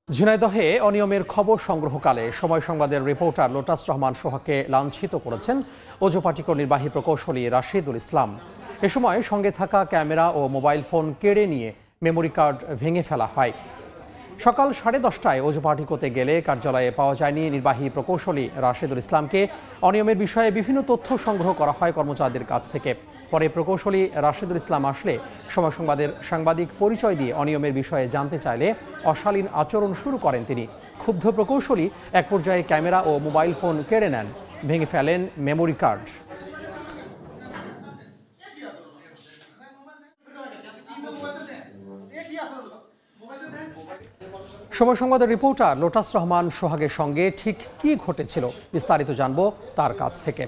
ঝিনাইদহে অনিয়মের খবর সংগ্রহকালে সময় সংবাদের রিপোর্টার লোটাস রহমান সোহাগকে লাঞ্ছিত করেছেন ওজো পার্টিকর নির্বাহী প্রকৌশলী রাশিদুল ইসলাম। এ সময় সঙ্গে থাকা ক্যামেরা ও মোবাইল ফোন কেড়ে নিয়ে মেমোরি কার্ড ভেঙে ফেলা হয়। সকাল 10:30টায় ওজো পার্টিকোতে গেলে কার্যালয়ে পাওয়া যায়নি নির্বাহী প্রকৌশলী রাশিদুল ইসলামকে। অনিয়মের বিষয়ে বিভিন্ন তথ্য সংগ্রহ করা হয় কর্মচারীদের কাছ থেকে। পরে প্রকৌশলী রাশিদুল ইসলাম আসলে সময় সংবাদের সাংবাদিক পরিচয় দিয়ে অনিয়মের বিষয়ে জানতে চাইলে অশালীন আচরণ শুরু করেন তিনি। ক্ষুব্ধ প্রকৌশলী এক পর্যায়ে ক্যামেরা ও মোবাইল ফোন কেড়ে নেন, ভেঙে ফেলেন মেমোরি কার্ড। সময় সংবাদের রিপোর্টার লোটাস রহমান সোহাগের সঙ্গে ঠিক কি ঘটেছিল বিস্তারিত জানবো তার কাছ থেকে।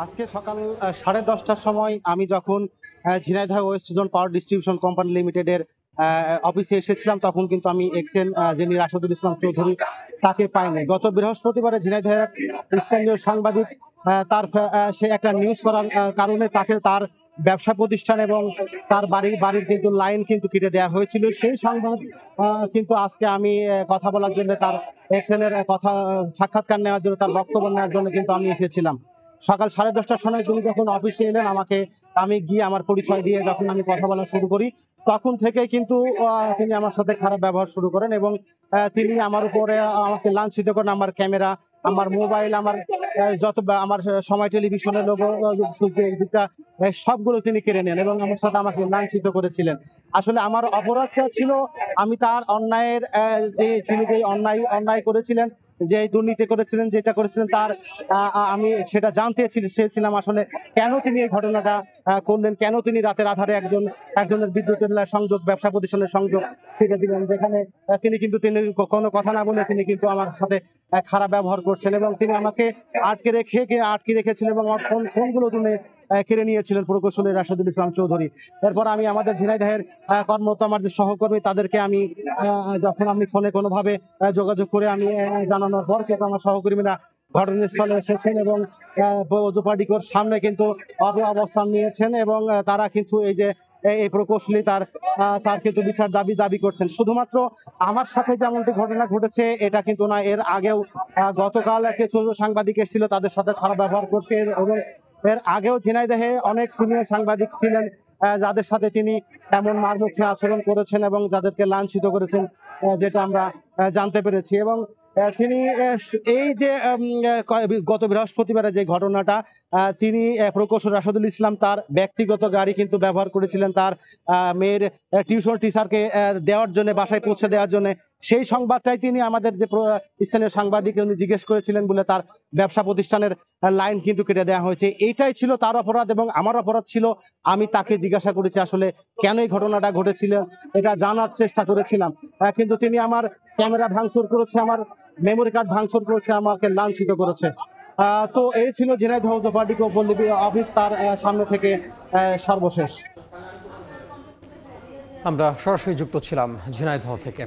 আজকে সকাল 10:30টার সময় আমি যখন Jhenaidah West zone power distribution company লিমিটেডের অফিসে এসেছিলাম, তখন কিন্তু আমি এক্সএন যিনি রাশিদুল ইসলাম চৌধুরী তাকে পাইনি। গত বৃহস্পতিবারে ঝিনাইদহের স্থানীয় সাংবাদিক সে একটা নিউজ করার কারণে তাকে তার ব্যবসা প্রতিষ্ঠান এবং তার বাড়ির কিন্তু লাইন কিন্তু কেটে দেওয়া হয়েছিল। সেই সংবাদ কিন্তু আজকে আমি কথা বলার জন্য, তার এক্সএনের কথা সাক্ষাৎকার নেওয়ার জন্য, তার বক্তব্য নেওয়ার জন্য কিন্তু আমি এসেছিলাম। সকাল 10:30টার সময় তিনি যখন অফিসে এলেন, আমি গিয়ে আমার পরিচয় দিয়ে যখন আমি কথা বলা শুরু করি, তখন থেকে কিন্তু তিনি আমার সাথে খারাপ ব্যবহার শুরু করেন এবং তিনি আমার উপরে আমাকে লাঞ্ছিত করেন। আমার ক্যামেরা, আমার মোবাইল, আমার সময় টেলিভিশনের লোগো, সবগুলো তিনি কেড়ে নেন এবং আমাকে লাঞ্ছিত করেছিলেন। আসলে আমার অপরাধটা ছিল, আমি তার অন্যায়ের তিনি যে অন্যায় করেছিলেন, যে দুর্নীতি করেছিলেন, যেটা করেছিলেন, তার আমি সেটা জানতে চেয়েছিলাম আসলে কেন তিনি এই ঘটনাটা করলেন, কেন তিনি রাতের আধারে একজনের বিদ্যুতের সংযোগ, ব্যবসা প্রতিষ্ঠানের সংযোগ কেটে দিলেন, যেখানে তিনি কোনো কথা না বলে তিনি কিন্তু আমার সাথে খারাপ ব্যবহার করছেন এবং তিনি আমাকে আটকে রেখেছিলেন এবং আমার ফোনগুলো তিনি কেড়ে নিয়েছিলেন প্রকৌশলী রাশিদুল ইসলাম চৌধুরী। এরপর আমি আমাদের ঝিনাইদহের কর্মরত আমার যে সহকর্মী, তাদেরকে আমি যখন আমি ফোনে কোনোভাবে যোগাযোগ করে আমি জানানোর পর কিন্তু আমার সহকর্মীরা ঘটনাস্থলে এসেছেন এবং ওজো পার্টিকোর সামনে কিন্তু অবস্থান নিয়েছেন এবং তারা কিন্তু এই প্রকৌশলী তার কিন্তু বিচার দাবি করছেন। শুধুমাত্র আমার সাথে যেমনটি ঘটনা ঘটেছে এটা কিন্তু না, এর আগেও গতকাল কিছু সাংবাদিক এসেছিল, তাদের সাথে খারাপ ব্যবহার করছে এবং এর আগেও ঝিনাইদহে অনেক সিনিয়র সাংবাদিক ছিলেন যাদের সাথে তিনি এমন মারমুখী আচরণ করেছেন এবং যাদেরকে লাঞ্ছিত করেছেন, যেটা আমরা জানতে পেরেছি। এবং তিনি এই যে গত বৃহস্পতিবারে যে ঘটনাটা, তিনি প্রকৌশলী রাশিদুল ইসলাম তার ব্যক্তিগত গাড়ি কিন্তু ব্যবহার করেছিলেন তার মেয়ের টিউশন টিচারকে দেওয়ার জন্য, বাসায় পৌঁছে দেওয়ার জন্য। সেই সংবাদটাই তিনি আমাদের যে স্থানীয় সাংবাদিক উনি জিজ্ঞেস করেছিলেন বলে তার ব্যবসা প্রতিষ্ঠানের লাইন কিন্তু কেটে দেওয়া হয়েছে। এইটাই ছিল তার অপরাধ এবং আমার অপরাধ ছিল, আমি তাকে জিজ্ঞাসা করেছি আসলে কেন এই ঘটনাটা ঘটেছিল, এটা জানার চেষ্টা করেছিলাম। কিন্তু তিনি আমার ক্যামেরা ভাঙচুর করেছে, আমার মেমোরি কার্ড ভাঙচুর করেছে, আমাকে লাঞ্ছিত করেছে। তো এই ছিল ঝিনাইদহ ওজো পার্টিকো অফিস, তার সামনে থেকে সর্বশেষ। আমরা সরাসরি যুক্ত ছিলাম ঝিনাইদহ থেকে।